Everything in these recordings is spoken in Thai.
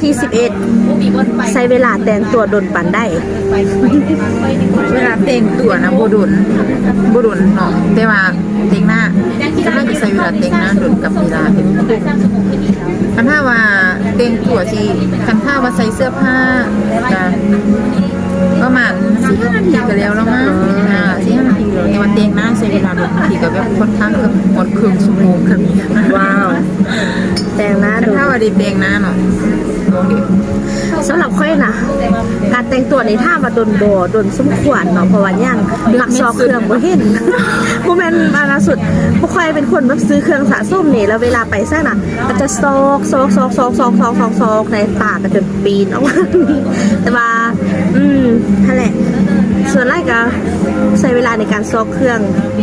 ที่11ใช้เวลาแต่งตัวดนปันได้เวลาแต่งตัวนะบ่ดุนเนาะแต่ว่าแต่งหน้าก็น่าจะใช้เวลาแต่งหน้าดุนกับเวลาเป็นคันถ้าว่าแต่งตัวสิคันถ้าว่าใส่เสื้อผ้าจะประมาณ4-5 นาทีก็แล้วมั้ง4-5 นาทีเลยแต่ว่าแต่งหน้าใช้เวลาดุนบางทีก็แบบค่อนข้างเกือบหมดครึ่งชั่วโมงก็มีว้าวแต่งหน้าถ้าว่าได้แต่งหน้าเนาะสำหรับค่อยนะการแต่งตัวในท่ามาโดนสมควรเนาะเพราะว่าย่างหลักซอกเครื่องบ่เห็นโมเมนต์ล่าสุดบ่ค่อยเป็นคนแบบซื้อเครื่องสะสมนี่แล้วเวลาไปซะน่ะก็จะซอกในปากก็จนปีนออกมาแต่ว่านั่นแหละส่วนแรกก็ใช้เวลาในการซอกเครื่อง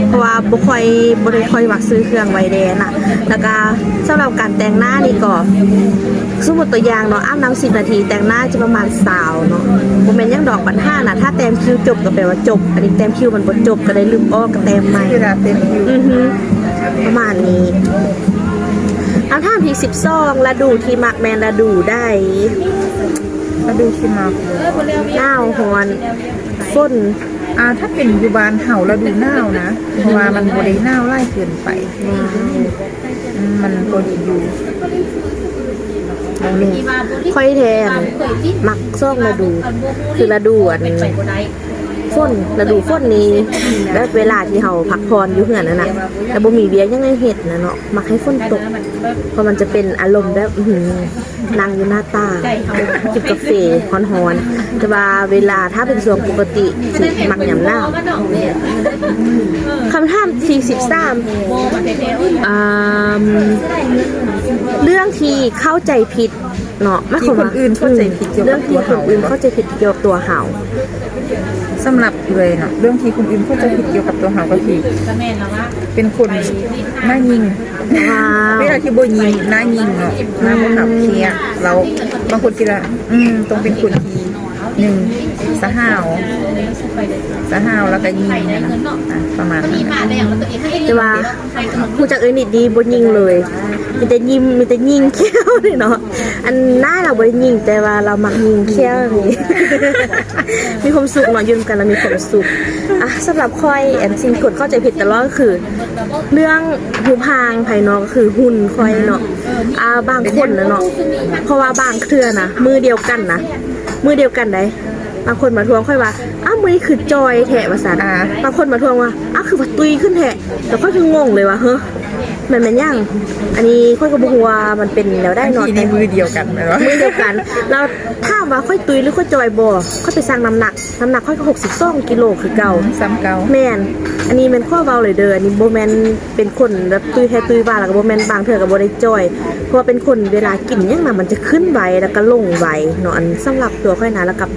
เพราะว่าบ่ได้ค่อยมักซื้อเครื่องไว้แดน่ะแล้วก็สำหรับการแต่งหน้านี่ก็สมมติตัวอย่างเนาะอาบน้ำ10 นาทีแต่งหน้าจะประมาณ20เนาะโมเมนต์ยังดอกบัน5นะถ้าแต้มคิ้วจบก็แปลว่าจบอันนี้แต้มคิ้วมันบ่จบก็ได้ลืมอ้อก็แต้มใหม่เวลาเต็มคิวประมาณนี้เอาท่าที่12ละดูที่มักแมนละดูได้ละดูที่มักหนาวฮอนฝนถ้าเป็นอยู่บ้านเห่าละดูหนาวนะเพราะว่ามันบ่ได้หนาวไล่เกินไปมันพอดีอยู่ค่อยแทนมักซ่องระดูคือระดูฝนระดูฝนนี้และเวลาที่เราพักผ่อนอยู่เหือนนั่นน่ะแต่บ่มีเวียยังไงเฮ็ดนะเนาะมักให้ฝนตกเพราะมันจะเป็นอารมณ์แบบนั่งอยู่หน้าตาจิบกาแฟฮ้อนๆแต่ว่าเวลาถ้าเป็นช่วงปกติสิมักยามหนาวคำถามที่13เรื่องที่เข้าใจผิดเนาะไม่คนอื่นเข้าใจผิดเกี่ยวกับตัวเห่าเข้าใจผิดเกี่ยวกับตัวเห่าสำหรับเลยเนาะเรื่องที่คนอื่นเข้าใจผิดเกี่ยวกับตัวเห่าก็คือเป็นคนหน้ายิงเวลาที่โบยิงหน้ายิงเนาะหน้าโบหับเคียเราบางคนคิดว่าต้องเป็นคนที่สะห้าวแล้วก็ยิงนะประมาณนั้นแต่ว่าผู้จักนิดดีบนยิงเลยมีแต่ยิงเขี้ยวเลยเนาะอันหน้าเราบนยิงแต่ว่าเรามักยิงเขี้ยวนี่มีความสุขเนาะยืนกันแล้วมีความสุขสำหรับค่อยสิ่งกดเข้าใจผิดตลอดก็คือเรื่องหูพางภายนอกก็คือหุ่นค่อยเนาะบางคนเนาะเพราะว่าบางเครือนะมือเดียวกันได้บางคนมาทวงค่อยว่ามือนี้คือจอยแถะมาสานบางคนมาทวงว่าคือว่าตุยขึ้นแถะแต่ค่อยคืองงเลยว่าเฮ้ยมันเป็นย่างอันนี้ค่อยก็บอกว่ามันเป็นแล้วได้นอนในมือเดียวกันไหมวะมือเดียวกันเราถามว่าค่อยตุยหรือค่อยจอยบ่ค่อยไปสร้างน้ำหนักค่อยก็62 กิโลคือเก่าซ้ำเก่าแม่นอันนี้มันข้อเบาเลยเด้ออันนี้โบแมนเป็นคนแบบตุยแท้ตุยบ้าแล้วก็โบแมนบางเถื่อกับโบได้จอยเพราะว่าเป็นคนเวลากินยังมันจะขึ้นไวแล้วก็ลงไวเนาะอันสำหรับตัวค่อยนะแล้วกับ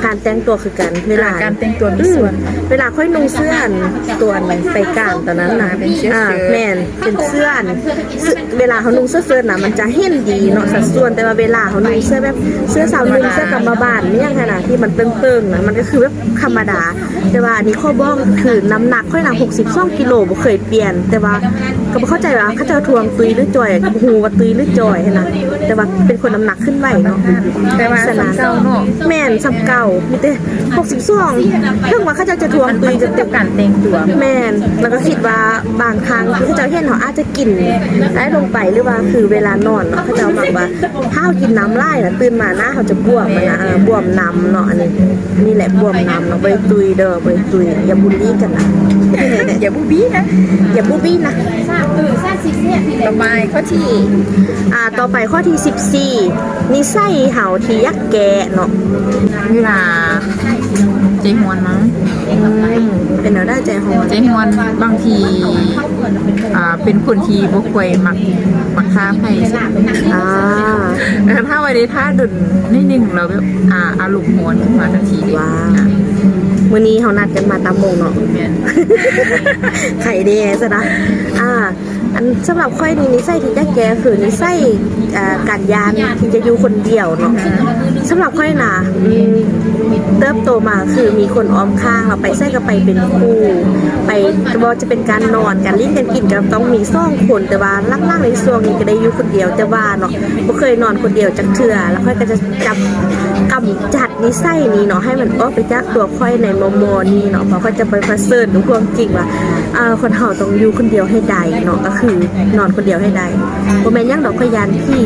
การแต่งตัวคือกันเวลาการแต่งตัวมีส่วนเวลาค่อยนุ่งเสื้อตัวไปการตอนนั้นนะเป็นเสื้อแม่นเป็นเสื้อเวลาเขานุ่งเสื้อน่ะมันจะเห็นดีเนาะสัดส่วนแต่ว่าเวลาเขานุ่งเสื้อแบบเสื้อสาวนุ่งเสื้อกำมะบานเนี่ยขนาดที่มันเติ้งๆนะมันก็คือแบบธรรมดาแต่ว่าอันนี้ข้อบ้องคือน้ำหนักค่อยหนัก62 กิโลบ่เคยเปลี่ยนแต่ว่าก็บ่เข้าใจว่าเขาจะทวงตุยหรือจอยก็บ่ฮู้ว่าตุยหรือจอยนะแต่ว่าเป็นคนน้ำหนักขึ้นไวเนาะแต่ว่าซ้ำเก่าเนาะแม่นซ้ำเก่ามีแต่62เพิ่งว่าเขาจะทวงตุยกับการแต่งตัวแม่นแล้วก็คิดว่าบางครั้งที่เขาจะเห็นเขาอาจจะกินได้ลงไปหรือว่าคือเวลานอนเนาะเขาจะบอกว่าถ้ากินน้ำลายน่ะตื่นมาหน้าเขาจะบวมนะบวมน้ำเนาะอันนี้แหละบวมน้ำเนาะบ่ตุยเด้อบ่ตุยอย่าบูลลี่กันนะอย่าบูบี้นะต่อไปข้อที่ต่อไปข้อที่14นิสัยเห่าที่ยักแกเนาะเวลาใจฮวนมั้งเป็นเอาได้ใจฮวนบางทีเป็นคนที่บ่ค่อยมักฆ่าไผถ้าไว้ได้ท่าดุนนิดนึงเราแบบอารมณ์ฮวนขึ้นมาทันทีว้า มื้อนี้เฮานัดกันมาตามโมงเนาะ แม่น ไข่แดงซะนะอันสำหรับค่อยนี่นิสัยที่จะแก้คือนิสัยการยานที่จะอยู่คนเดียวเนาะสำหรับค่อยนะเติบโตมาคือมีคนอ้อมข้างเราไปใส่ก็ไปเป็นคู่ไปบ่จะเป็นการนอนการลิ้นกันกินก็ต้องมี2คนแต่ว่าล่างๆในช่วงนี้ก็ได้อยู่คนเดียวแต่ว่าเนาะบ่เคยนอนคนเดียวจักเทื่อแล้วค่อยก็จะกำจัดนิสัยนี้เนาะให้มันออกไปจากตัวค่อยในโมนี้เนาะเพราะค่อยจะไปประเสริฐดูความจริงว่าคนเฮาต้องอยู่คนเดียวให้ได้เนาะก็คือนอนคนเดียวให้ได้บ่แม่นยังดอกก็ยานพี่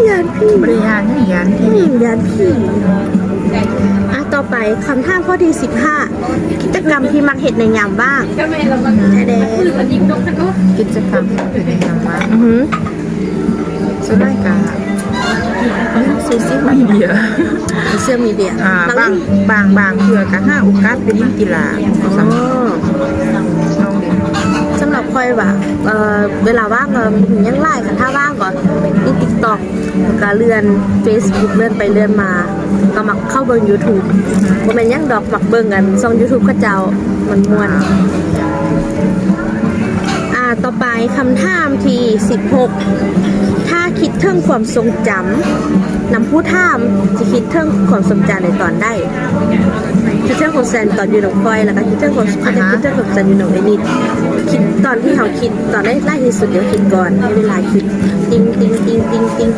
ยานพี่ บริยานนี่ยานที่ ยานพี่ต่อไปคำถามข้อที่15กิจกรรมที่มักเฮ็ดในยามว่างแดง กิจกรรมที่เป็นในยามว่างส่วนรายการเล่นโซเชียลมีเดีย โซเชียลมีเดีย บางเพื่อกะห้าโอกาสไปเล่นกีฬาน้องเด็ก สำหรับค่อยว่าเวลาว่างยังไล่ค่ะถ้าว่างก่อนนี่ TikTok แล้วก็เลื่อน Facebook เลื่อนไปเลื่อนมาก็มักเข้าเบิ่ง YouTube บ่แม่นยังดอกมักเบิ่งกันช่อง YouTube เขาเจ้ามันม่วนต่อไปคำถามที่16ถ้าคิดถึงความทรงจำนำผู้ถามจะคิดถึงความทรงจำในตอนได้คิดถึงความแซนตอนอยู่หนองคอยแล้วก็คิดถึงความคิดถึงความแซนอยู่หนองไอ้นิดคิดตอนที่เขาคิดตอนแรกไล่ที่สุดเดี๋ยวคิดก่อนให้เวลาคิดติ้งติ้งติ้งติ้งติ้ง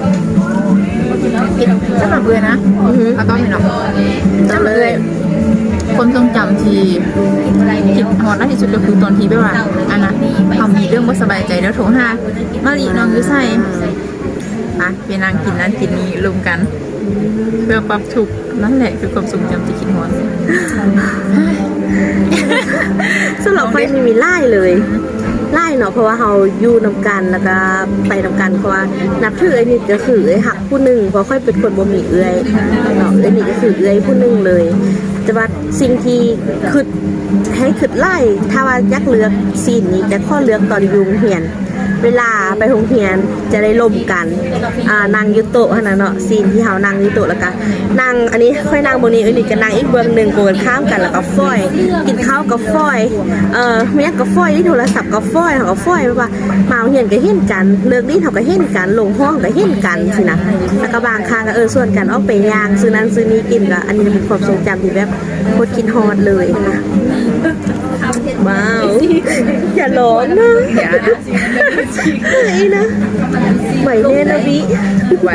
สำหรับเลยนะเอาต้องมีเนาะสำหรับเลยคนทรงจำที่คิดฮอตที่สุดก็คือตอนที่แบบว่าอันนะเขามีเรื่องไม่สบายใจแล้วโทรหามาลีน้องยูไซไปนั่งกินนั้นกินนี้รวมกันเพื่อปรับทุกข์นั่นแหละคือความทรงจำที่คิดฮอต สำหรับค่อยมีไล่เลยไล่เนาะเพราะว่าเราอยู่นำกันแล้วก็ไปนำกันเพราะว่านับถือไอ้นี่ก็คือไอ้หักผู้หนึ่งเพราะค่อยเป็นคนบ่มีเอื้อยเนาะไอ้นี่ก็คือเอื้อยผู้หนึ่งเลยแต่ว่าสิ่งที่คือให้คือไล่ถ้าว่ายักเลือกซีนนี้แต่ข้อเลือกตอนอยู่โรงเรียนเวลาไปโรงเรียนจะได้ลมกันนั่งอยู่โต๊ะขนาดเนาะซีนที่เฮานั่งอยู่โต๊ะแล้วก็นั่งอันนี้ค่อยนั่งบนนี้อันนี้ก็นั่งอีกเบื้องหนึ่งโกนข้ามกันแล้วก็ฟ้อยกินข้าวกับฟ้อยเมียกับฟ้อยที่โทรศัพท์กับฟ้อยเขาก็ฟ้อยว่ามาเห็นก็เห็นกันเลิกนี้เขาก็เห็นกันลงห้องก็เห็นกันสินะแล้วก็บางครั้งก็ส่วนกันออกไปย่างซื้อนั้นซื้อนี้กินก็อันนี้เป็นความทรงจำที่แบบโคตรคิดฮอดเลยนะว้าวอย่าร้องนะเฮ้ยนะไหวแน่นะวิ ไหว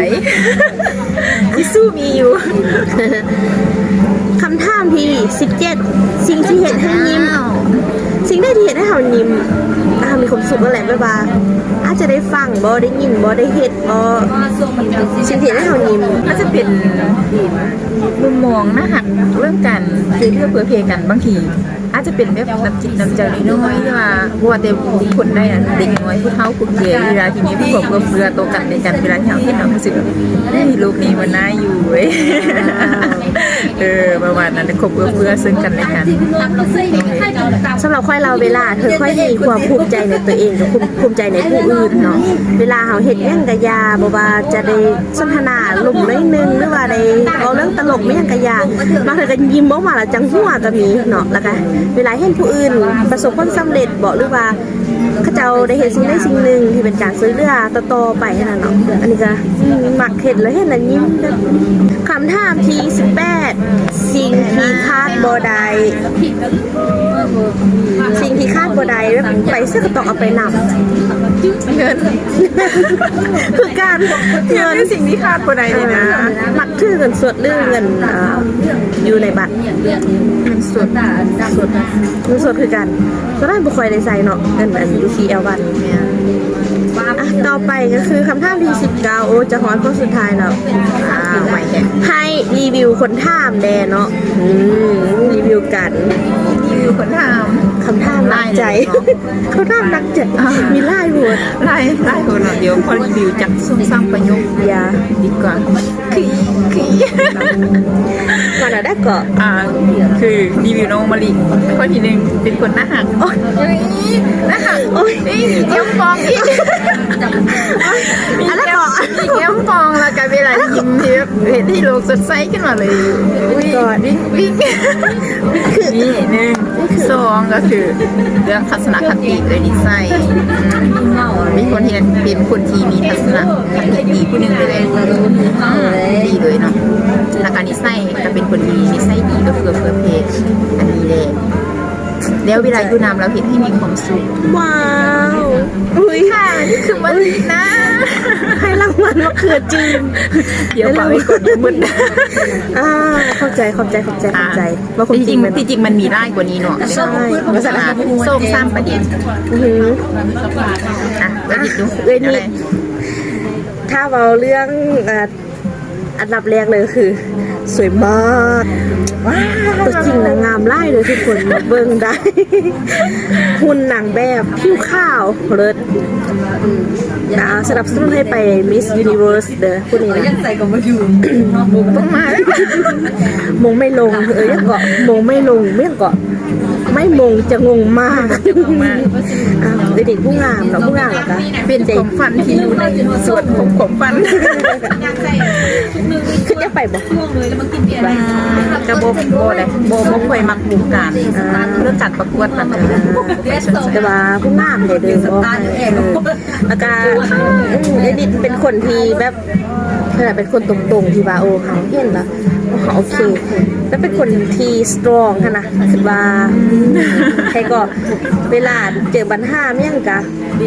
ที่สู้มีอยู่ คำถามที่17สิ่งที่เห็นให้ยิ้มสิ่งได้ที่เห็นให้เรายิ้มมีความสุขแล้วแหละบ๊ายบายอาจจะได้ฟังบ่ได้ยินบ่ได้เห็นบ่สิ่งที่เห็นให้เรายิ้ม ก็จะเป็นมุมมองนะหักเรื่องการเพื่อเพื่อเพกันบางทีอาจจะเป็นแบบน้ำจิตน้ำใจน้อยๆที่ว่าบัวเต็มคนได้นะเด็กน้อยผู้เฒ่าผู้แก่เวลาที่นี้ผู้ปกครองเรือโตกันในกันเวลาที่เราเห็นเรารู้สึกนี่ลูกนี้มันน่าอยู่เว้ยประมาณนั้นคบเพื่อซึ่งกันและกัน สำหรับค่อยเราเวลาเธอค่อยมีความภูมิใจในตัวเองกับภูมิใจในผู้อื่นเนาะเวลาเขาเห็นยังกะยาบ่ว่าจะได้สนทนาหลุ่มน้อยนึงหรือว่าได้เอาเรื่องตลกไม่ยังกะยาบางทีก็ยิ้มออกมาแล้วจังหัวก็มีเนาะแล้วก็เวลาเห็นผู้อื่นประสบผลสำเร็จบอกหรือว่าเขาเจ้าได้เห็นสิ่งใดสิ่งหนึ่งที่เป็นการซื้อเรือต่อไปนั่นเนาะอันนี้ก็มักเห็นแล้วเห็นแล้วยิ้มคำถามที่18สิ่งที่คาดบ่ได้สิ่งที่คาดบ่ได้ไปเสื้อกระตอกเอาไปนำเงิน คือการเงินสิ่งที่คาดบ่ได้เลยนะมักถือเงินสดหรือเงินอยู่ในบัตรเงินสดเงินสดคือกันก็ได้บุคคลในใจเนาะเงินอัน UCL บัตรต่อไปก็คือคำถามที่19โอ้จะฮอนข้อสุดท้ายแล้วใหม่แค่ให้รีวิวคนถามแดเนาะรีวิวกันรีวิวคนถามคำถามนักใจเขาถามนักใจมีไล่หัวไล่หัวเนาะเดี๋ยวพอรีวิวจากซุ้มซ้ำประโยคยาดีกว่าคือก่อนเราได้เกาะคือรีวิวน้องมะลิข้อที่1เป็นคนหน้าหักโอ้ยหน้าหักโอ้ยนี่เกี้ยวฟองอีกอะไรเกาะเกี้ยวฟองแล้วกันเวลายิ้มเยอะ แบบเห็นที่โลกสดใสขึ้นมาเลย ก่อน วิ่งนี่หนึ่งสองก็คือเรื่องทัศนคติเลยนิสัยมีคนที่เป็นคนที่มีทัศนคติดีผู้หนึ่งเลยดีเลยเนาะแล้วการนิสัยก็เป็นคนดีนิสัยดีก็คือเพื่อเพศอันนี้เลยแล้วเวลาอยู่นำเราเห็นให้มีความสุข ว้าวอุ้ย ค่ะนี่คือมันนะ ให้รางวัลมะเขือจีน เดี๋ยวบอกไว้ก่อนเดี๋ยวมึน เข้าใจว่าค จ นจริ ริ ง ง มัน ที่จริงมันมีได้กว่านี้เนาะ ใช่ภาษาอังกฤษ ส้มซ้ำประเด็น อื้อหือ อ่ะแล้วดิดู เอ้ยนี่ถ้าเราเรื่องอันดับแรกเลยคือ สวยมากตัวจริงนางงามไล่เลยทุกคนมาเบิ่งได้ หุ่นนางแบบผิวขาวเลิศสนับสนุนให้ไป Miss Universe เด้อพูดนี้นะ ต้องมาแล้ว มงไม่ลงยังเกาะมงไม่ลงไม่ยังเกาะไม่มงจะงงมากเด็กผู้งามเนาะผู้งามเหรอคะ เป็นผมฟันที่อยู่ในส่วนของผมฟัน ขึ้นจะไปบอก กระโบเลยโบค่อยมักวงการเรื่องการประกวดแบบนี้ แต่ว่าผู้งามเดี๋ยวเดินบอกแล้วก็เอดิตเป็นคนที่แบบขนาดเป็นคนตรงๆที่ว่าโอ้เขาเห็นแล้วเขาโอเคแล้วเป็นคนที่สตรองค่ะนะคือว่าใครก็เวลาเจอปัญหาเนี่ยงกะ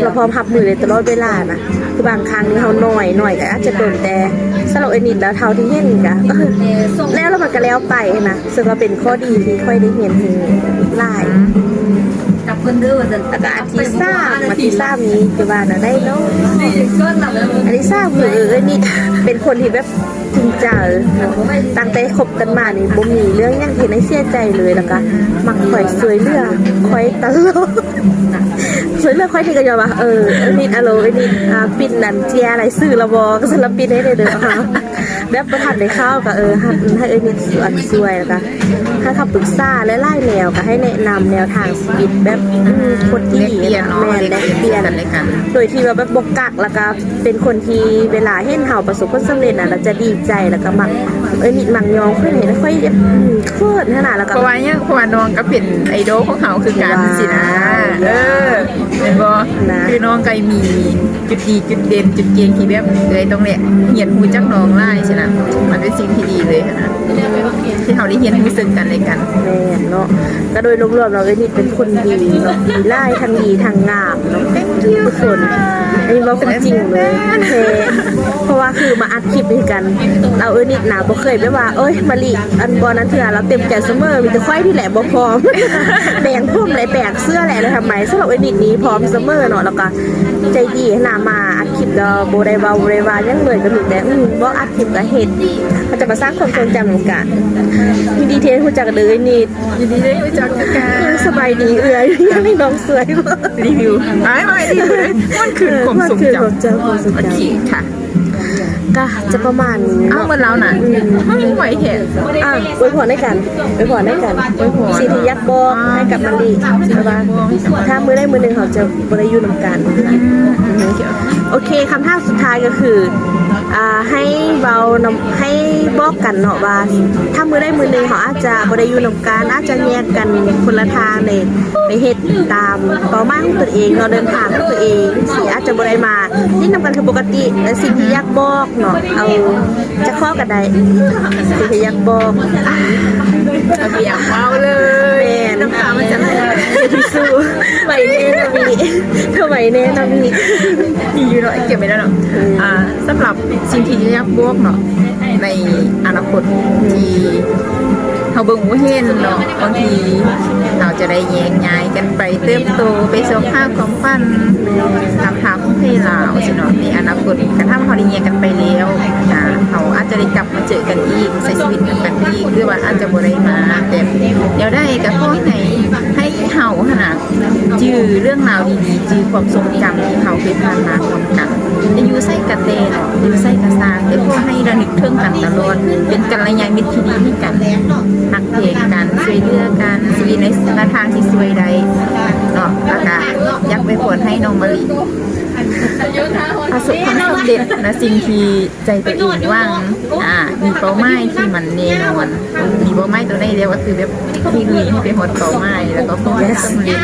เราพร้อมรับมือเลยตลอดเวลานะคือบางครั้งนี่เขาหน่อยก็อาจจะโดนแต่สำหรับเอนิดแล้วเท่าที่เห็นกะแล้วมันก็แล้วไปนะซึ่งก็เป็นข้อดีที่ค่อยได้เห็นถึงหลายกับเพื่อนด้วยแต่ก็อาทิซ่ามีคือว่านะได้เนาะอาทิซ่าคือนี่เป็นคนที่แบบจริงจังตั้งแต่คบกันมานี่บ่มีเรื่องยังเห็นให้เสียใจเลยแล้วก็มักคอยสวยเรือคอยตลอดสวยเรือคอยที่ก็ยอมว่านี่อโลนี่ปิ่นนั่นเจียอะไรซื้อละบ่ก็ศิลปินให้ได้เด้อค่ะแบบประทันได้เข้าก็ให้นี่สวยแล้วก็ให้คำปรึกษาและไล่แนวก็ให้แนะนำแนวทางชีวิตแบบคนที่ดีแม่และเปลี่ยนโดยที่ว่าแบบบกกักแล้วก็เป็นคนที่เวลาเห็นเฮาประสบผลสำเร็จน่ะเราจะดีใจแล้วก็มักนิดมังยองค่อยเห็นค่อยโคตรขนาดแล้วก็เพราะว่าน้องก็เป็นไอดอลของเขาคือการสินะเห็นบ่คือน้องก็มีจุดดีจุดเด่นจุดเก่งที่แบบเลยตรงเนี้ยเหียนหูจักน้องไล่ใช่นะมันเป็นสิ่งที่ดีเลยนะที่เขาได้เหียนหูซึ่งกันและกันแม่เนาะก็โดยรวมๆเรานี่เป็นคนดีเนาะดีไล่ทางดีทางงามเนาะทุกคนอันนี้ว่าจริงเลยเพราะว่าคือมาอัดคลิปด้วยกันเรานิดหนาบ่เคยไม่ว่ามาลีอันบอนั้นเถื่อเราเต็มใจเสมอมีแต่ค่อยที่แหละบ่พร้อมแบ่งพุ่มเลยแบกเสื้อแหละเลยทำไมสำหรับนิดนี้พร้อมเสมอเนาะแล้วก็ใจดีหนามาอัดคลิปก็โบได้เบายังเลยก็มีแต่บ่อัดคลิปก็เห็นเขาจะมาสร้างความทรงจำเหมือนกันยินดีที่รู้จักเลยนิดยินดีได้รู้จักกันสบายดียังมีน้องสวยรีวิวไม่รีวิวมันคือความทรงจำโอเคค่ะก็จะประมาณเหมือนเราน่ะไม่ไหวเห็นอวยพรให้กันสิทธิยักษ์บอกให้กับมันดีใช่ป่ะถ้ามือได้มือหนึ่งเขาจะบริยุนำกันโอเคคำท่าสุดท้ายก็คือให้ให้บอกกันเนาะว่าถ้ามือได้มือหนึ่งเขาอาจจะบริยุนำกันอาจจะแยกกันคนละทางในเหตุตามเป้าหมายของตัวเองเราเดินทางของตัวเองสิอาจจะบริมาที่นำกันคือปกติและสิ่งที่ยักษ์บอกเนาะเอาจะข้อกันได้สิ่งที่ยักษ์บอกอยากเมาเลยน้ำตามันจะไหลที่สู้ไหวแน่นะมีเธอไหวแน่นะมีอยู่เนาะเก็บไว้แล้วเนาะสำหรับสิ่งที่ยักษ์บอกเนาะในอนาคตที่เขาเบิ่งว่าเห็นเนาะบางทีเราจะได้แยกย้ายกันไปเติบโตไปสู่ภาพของฝันตามทางของให้เราสิเนาะในอนาคตกระทั่งเขาได้แยกกันไปแล้วเขาอาจจะได้กลับมาเจอกันอีกใช้ชีวิตกันอีกหรือว่าอาจจะบ่ได้มาแต่เดี๋ยวได้ก็ขอให้เฮาขนาดจื้อเรื่องราวดีๆจื้อความทรงจำที่เขาเคยผ่านมาร่วมกันจะอยู่ใส่กระเตนอยู่ใส่กระซางแต่พอให้ระลึกถึงกันตลอดเป็นกัลยาณมิตรที่ดีให้กันหักเพลงกันช่วยเหลือกันชีวิตในทางที่สวยใดเนาะแล้วก็ยักไปผลให้น้องมะลิ ประสบความสำเร็จและสิ่งที่ใจตัวเองว่างมีเป้าหมายที่มันแน่นอนมีเป้าหมายตัวได้เดียวก็คือแบบที่ลุยที่ไปหดเป้าหมายแล้วก็ประสบความสำเร็จ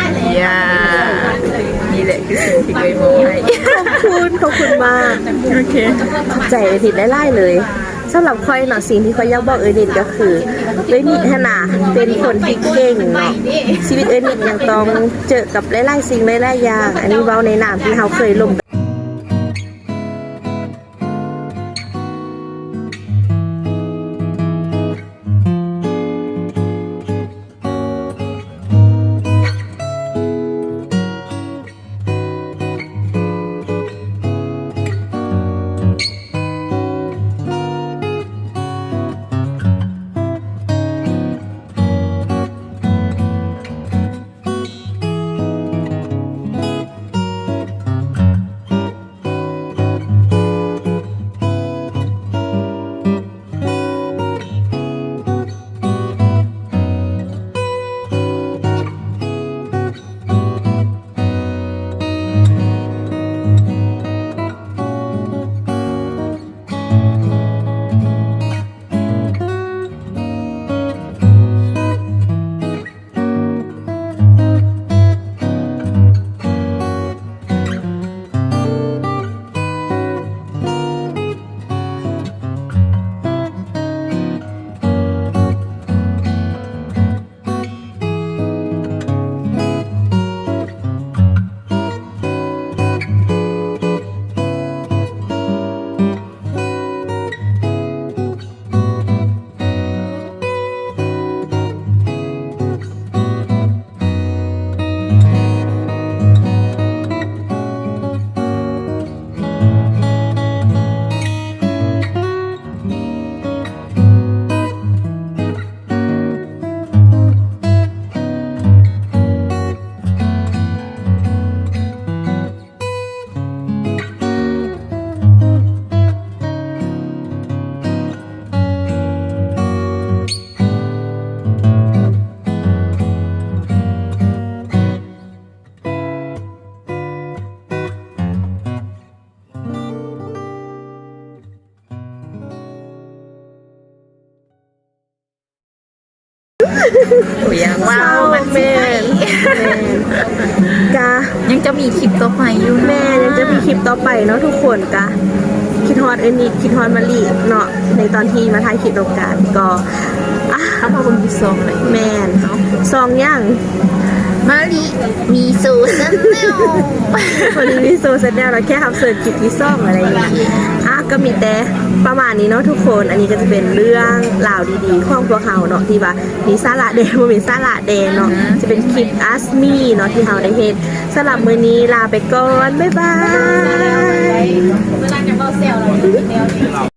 นี่แหละคือสิ่งที่เคยมองให้ ขอบคุณมาก โอเค ขอบใจเอนิดไล่ๆเลยสำหรับคอยเนาะสิ่งที่คอยอยากบอกเอนิดก็คือเอนิดนะเป็นคนที่เก่งเนาะชีวิตเอนิดยังต้องเจอกับหลายๆสิ่งหลายๆอย่างอันนี้เว้าในนามที่เราเคยลงอย่างว้าวมัน แม่นกะ ยังจะมีคลิปต่อไปอยู่นะ แม่ยังจะมีคลิปต่อไปเนาะทุกคนกะคิดฮอดเอนิดคิดฮอดมาลีเนาะในตอนที่มาถ่ายคลิปตรงกันก็เข้ามาบนที่ซองเลย แม่นซองย่าง มาลีมีสูตรนั่นแน่ วันนี้มีโซเซนแนลเราแค่ทำเสิร์ชคลิปที่ซ่องอะไรอย่างเงี้ยก็มีแต่ประมาณนี้เนาะทุกคนอันนี้ก็จะเป็นเรื่องราวดีๆของพวกเราเนาะที่ว่ามีสาระเดนมีสาระเดนเนาะจะเป็นคลิป Ask Me เนาะที่เราได้เห็นสำหรับมื้อนี้ลาไปก่อนบ๊ายบาย เวลาจะเบาเซลเรา